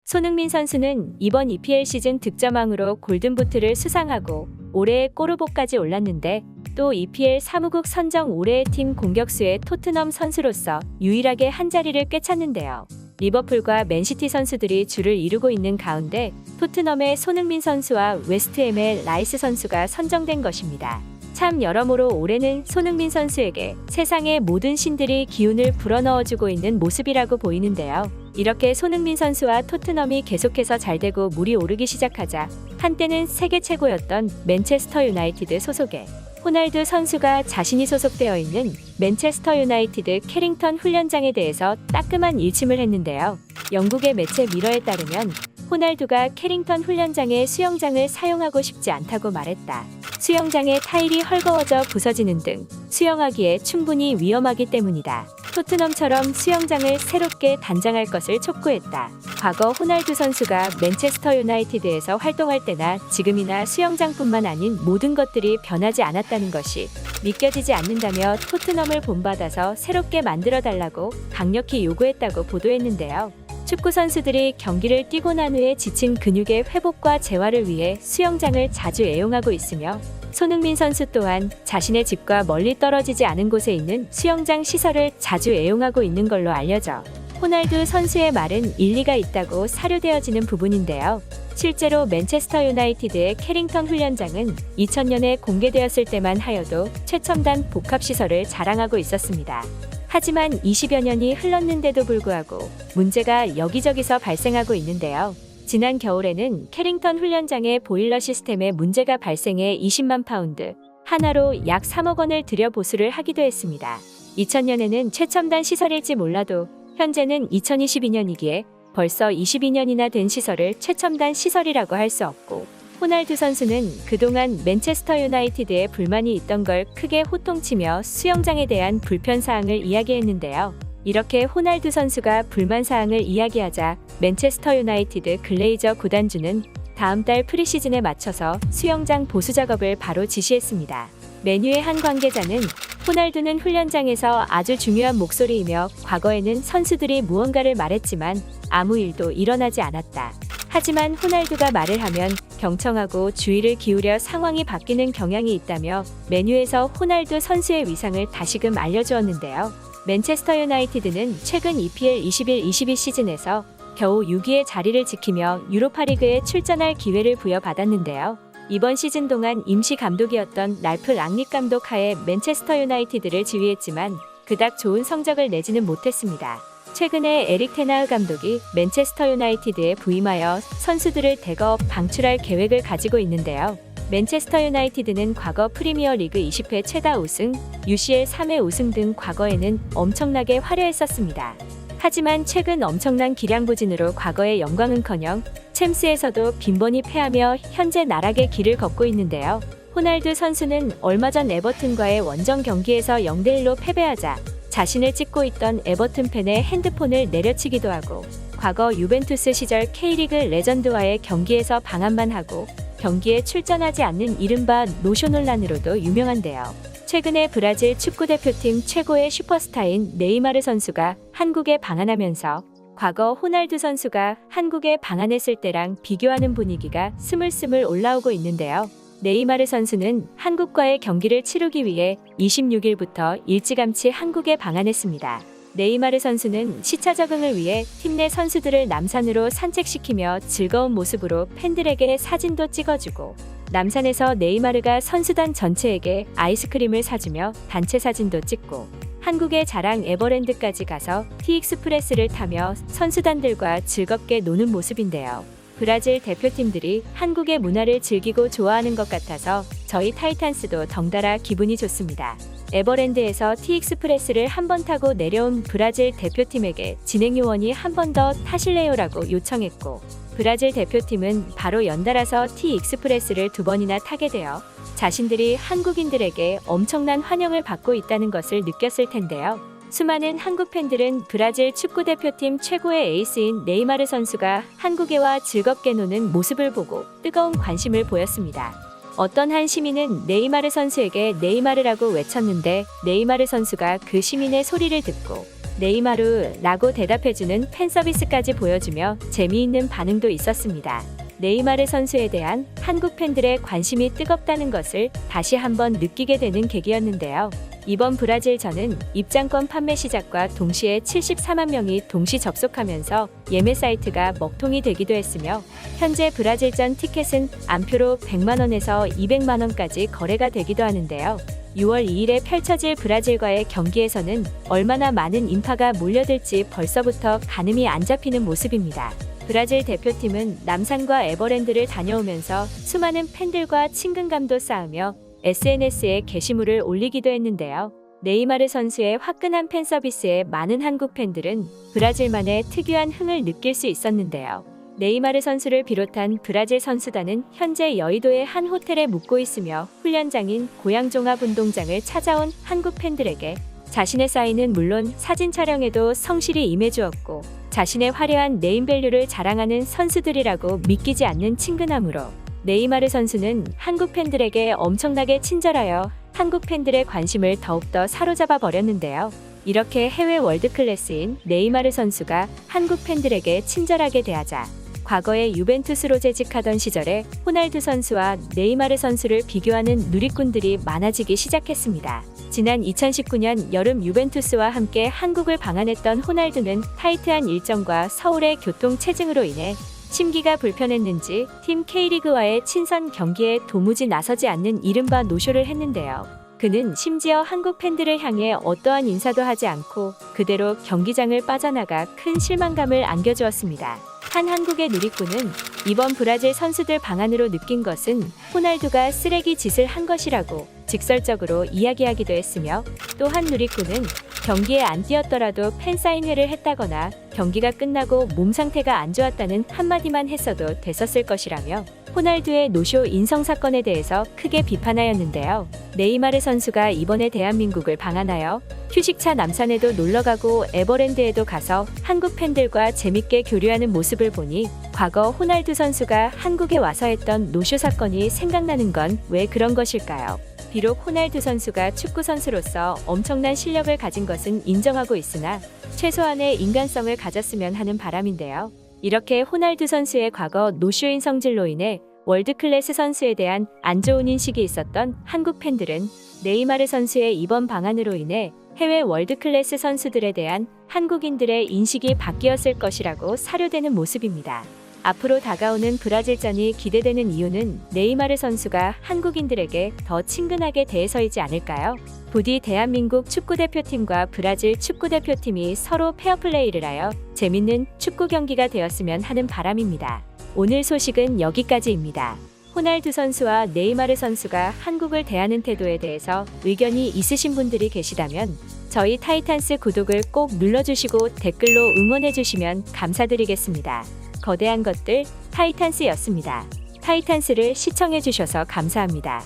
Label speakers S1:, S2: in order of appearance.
S1: 손흥민 선수는 이번 EPL 시즌 득점왕으로 골든부트를 수상하고 올해의 골후보까지 올랐는데 또 EPL 사무국 선정 올해의 팀 공격수의 토트넘 선수로서 유일하게 한 자리를 꿰찼는데요. 리버풀과 맨시티 선수들이 줄을 이루고 있는 가운데 토트넘의 손흥민 선수와 웨스트햄의 라이스 선수가 선정된 것입니다. 참 여러모로 올해는 손흥민 선수에게 세상의 모든 신들이 기운을 불어넣어주고 있는 모습이라고 보이는데요. 이렇게 손흥민 선수와 토트넘이 계속해서 잘되고 물이 오르기 시작하자 한때는 세계 최고였던 맨체스터 유나이티드 소속의 호날두 선수가 자신이 소속되어 있는 맨체스터 유나이티드 캐링턴 훈련장에 대해서 따끔한 일침을 했는데요. 영국의 매체 미러에 따르면 호날두가 캐링턴 훈련장의 수영장을 사용하고 싶지 않다고 말했다. 수영장의 타일이 헐거워져 부서지는 등 수영하기에 충분히 위험하기 때문이다. 토트넘처럼 수영장을 새롭게 단장할 것을 촉구했다. 과거 호날두 선수가 맨체스터 유나이티드에서 활동할 때나 지금이나 수영장뿐만 아닌 모든 것들이 변하지 않았다는 것이 믿겨지지 않는다며 토트넘을 본받아서 새롭게 만들어달라고 강력히 요구했다고 보도했는데요. 축구 선수들이 경기를 뛰고 난 후에 지친 근육의 회복과 재활을 위해 수영장을 자주 애용하고 있으며 손흥민 선수 또한 자신의 집과 멀리 떨어지지 않은 곳에 있는 수영장 시설을 자주 애용하고 있는 걸로 알려져 호날두 선수의 말은 일리가 있다고 사료되어지는 부분인데요. 실제로 맨체스터 유나이티드의 캐링턴 훈련장은 2000년에 공개되었을 때만 하여도 최첨단 복합시설을 자랑하고 있었습니다. 하지만 20여 년이 흘렀는데도 불구하고 문제가 여기저기서 발생하고 있는데요. 지난 겨울에는 캐링턴 훈련장의 보일러 시스템에 문제가 발생해 20만 파운드, 하나로 약 3억 원을 들여 보수를 하기도 했습니다. 2000년에는 최첨단 시설일지 몰라도 현재는 2022년이기에 벌써 22년이나 된 시설을 최첨단 시설이라고 할 수 없고 호날두 선수는 그동안 맨체스터 유나이티드에 불만이 있던 걸 크게 호통치며 수영장에 대한 불편사항을 이야기했는데요. 이렇게 호날두 선수가 불만사항을 이야기하자 맨체스터 유나이티드 글레이저 구단주는 다음 달 프리시즌에 맞춰서 수영장 보수 작업을 바로 지시했습니다. 맨유의 한 관계자는 호날두는 훈련장에서 아주 중요한 목소리이며 과거에는 선수들이 무언가를 말했지만 아무 일도 일어나지 않았다. 하지만 호날두가 말을 하면 경청하고 주의를 기울여 상황이 바뀌는 경향이 있다며 맨유에서 호날두 선수의 위상을 다시금 알려주었는데요. 맨체스터 유나이티드는 최근 EPL 21-22 시즌에서 겨우 6위의 자리를 지키며 유로파리그에 출전할 기회를 부여받았는데요. 이번 시즌 동안 임시 감독이었던 랄프 랑닉 감독 하에 맨체스터 유나이티드를 지휘했지만 그닥 좋은 성적을 내지는 못했습니다. 최근에 에릭 테나흐 감독이 맨체스터 유나이티드에 부임하여 선수들을 대거 방출할 계획을 가지고 있는데요. 맨체스터 유나이티드는 과거 프리미어리그 20회 최다 우승, UCL 3회 우승 등 과거에는 엄청나게 화려했었습니다. 하지만 최근 엄청난 기량 부진으로 과거의 영광은커녕 챔스에서도 빈번히 패하며 현재 나락의 길을 걷고 있는데요. 호날두 선수는 얼마 전 에버튼과의 원정 경기에서 0대1로 패배하자 자신을 찍고 있던 에버튼 팬의 핸드폰을 내려치기도 하고 과거 유벤투스 시절 K리그 레전드와의 경기에서 방한만 하고 경기에 출전하지 않는 이른바 노쇼 논란으로도 유명한데요. 최근에 브라질 축구대표팀 최고의 슈퍼스타인 네이마르 선수가 한국에 방한하면서 과거 호날두 선수가 한국에 방한했을 때랑 비교하는 분위기가 스물스물 올라오고 있는데요. 네이마르 선수는 한국과의 경기를 치르기 위해 26일부터 일찌감치 한국에 방한했습니다. 네이마르 선수는 시차 적응을 위해 팀 내 선수들을 남산으로 산책시키며 즐거운 모습으로 팬들에게 사진도 찍어주고 남산에서 네이마르가 선수단 전체에게 아이스크림을 사주며 단체 사진도 찍고 한국의 자랑 에버랜드까지 가서 티익스프레스를 타며 선수단들과 즐겁게 노는 모습인데요. 브라질 대표팀들이 한국의 문화를 즐기고 좋아하는 것 같아서 저희 타이탄스도 덩달아 기분이 좋습니다. 에버랜드에서 티익스프레스를 한 번 타고 내려온 브라질 대표팀에게 진행 요원이 한 번 더 타실래요라고 요청했고 브라질 대표팀은 바로 연달아서 티익스프레스를 2번이나 타게 되어 자신들이 한국인들에게 엄청난 환영을 받고 있다는 것을 느꼈을 텐데요. 수많은 한국 팬들은 브라질 축구대표팀 최고의 에이스인 네이마르 선수가 한국에 와 즐겁게 노는 모습을 보고 뜨거운 관심을 보였습니다. 어떤 한 시민은 네이마르 선수에게 네이마르라고 외쳤는데 네이마르 선수가 그 시민의 소리를 듣고 네이마르라고 대답해주는 팬 서비스까지 보여주며 재미있는 반응도 있었습니다. 네이마르 선수에 대한 한국 팬들의 관심이 뜨겁다는 것을 다시 한번 느끼게 되는 계기였는데요. 이번 브라질전은 입장권 판매 시작과 동시에 74만 명이 동시 접속하면서 예매 사이트가 먹통이 되기도 했으며 현재 브라질전 티켓은 안표로 100만 원에서 200만 원까지 거래가 되기도 하는데요. 6월 2일에 펼쳐질 브라질과의 경기에서는 얼마나 많은 인파가 몰려들지 벌써부터 가늠이 안 잡히는 모습입니다. 브라질 대표팀은 남산과 에버랜드를 다녀오면서 수많은 팬들과 친근감도 쌓으며 SNS에 게시물을 올리기도 했는데요. 네이마르 선수의 화끈한 팬 서비스에 많은 한국 팬들은 브라질만의 특유한 흥을 느낄 수 있었는데요. 네이마르 선수를 비롯한 브라질 선수단은 현재 여의도의 한 호텔에 묵고 있으며 훈련장인 고양종합운동장을 찾아온 한국 팬들에게 자신의 사인은 물론 사진 촬영에도 성실히 임해주었고 자신의 화려한 네임밸류를 자랑하는 선수들이라고 믿기지 않는 친근함으로 네이마르 선수는 한국 팬들에게 엄청나게 친절하여 한국 팬들의 관심을 더욱더 사로잡아 버렸는데요. 이렇게 해외 월드클래스인 네이마르 선수가 한국 팬들에게 친절하게 대하자 과거에 유벤투스로 재직하던 시절에 호날두 선수와 네이마르 선수를 비교하는 누리꾼들이 많아지기 시작했습니다. 지난 2019년 여름 유벤투스와 함께 한국을 방한했던 호날두는 타이트한 일정과 서울의 교통 체증으로 인해 심기가 불편했는지 팀 K리그와의 친선 경기에 도무지 나서지 않는 이른바 노쇼를 했는데요. 그는 심지어 한국 팬들을 향해 어떠한 인사도 하지 않고 그대로 경기장을 빠져나가 큰 실망감을 안겨주었습니다. 한 한국의 누리꾼은 이번 브라질 선수들 방안으로 느낀 것은 호날두가 쓰레기 짓을 한 것이라고 직설적으로 이야기하기도 했으며 또 한 누리꾼은 경기에 안 뛰었더라도 팬사인회를 했다거나 경기가 끝나고 몸 상태가 안 좋았다는 한마디만 했어도 됐었을 것이라며 호날두의 노쇼 인성 사건에 대해서 크게 비판하였는데요. 네이마르 선수가 이번에 대한민국을 방한하여 휴식차 남산에도 놀러가고 에버랜드에도 가서 한국 팬들과 재밌게 교류하는 모습을 보니 과거 호날두 선수가 한국에 와서 했던 노쇼 사건이 생각나는 건 왜 그런 것일까요? 비록 호날두 선수가 축구 선수로서 엄청난 실력을 가진 것은 인정하고 있으나 최소한의 인간성을 가졌으면 하는 바람인데요. 이렇게 호날두 선수의 과거 노쇼인 성질로 인해 월드클래스 선수에 대한 안 좋은 인식이 있었던 한국 팬들은 네이마르 선수의 이번 방한으로 인해 해외 월드클래스 선수들에 대한 한국인들의 인식이 바뀌었을 것이라고 사료되는 모습입니다. 앞으로 다가오는 브라질전이 기대되는 이유는 네이마르 선수가 한국인들에게 더 친근하게 대해서이지 않을까요? 부디 대한민국 축구대표팀과 브라질 축구대표팀이 서로 페어플레이를 하여 재밌는 축구 경기가 되었으면 하는 바람입니다. 오늘 소식은 여기까지입니다. 호날두 선수와 네이마르 선수가 한국을 대하는 태도에 대해서 의견이 있으신 분들이 계시다면 저희 타이탄스 구독을 꼭 눌러주시고 댓글로 응원해주시면 감사드리겠습니다. 거대한 것들 타이탄스였습니다. 타이탄스를 시청해주셔서 감사합니다.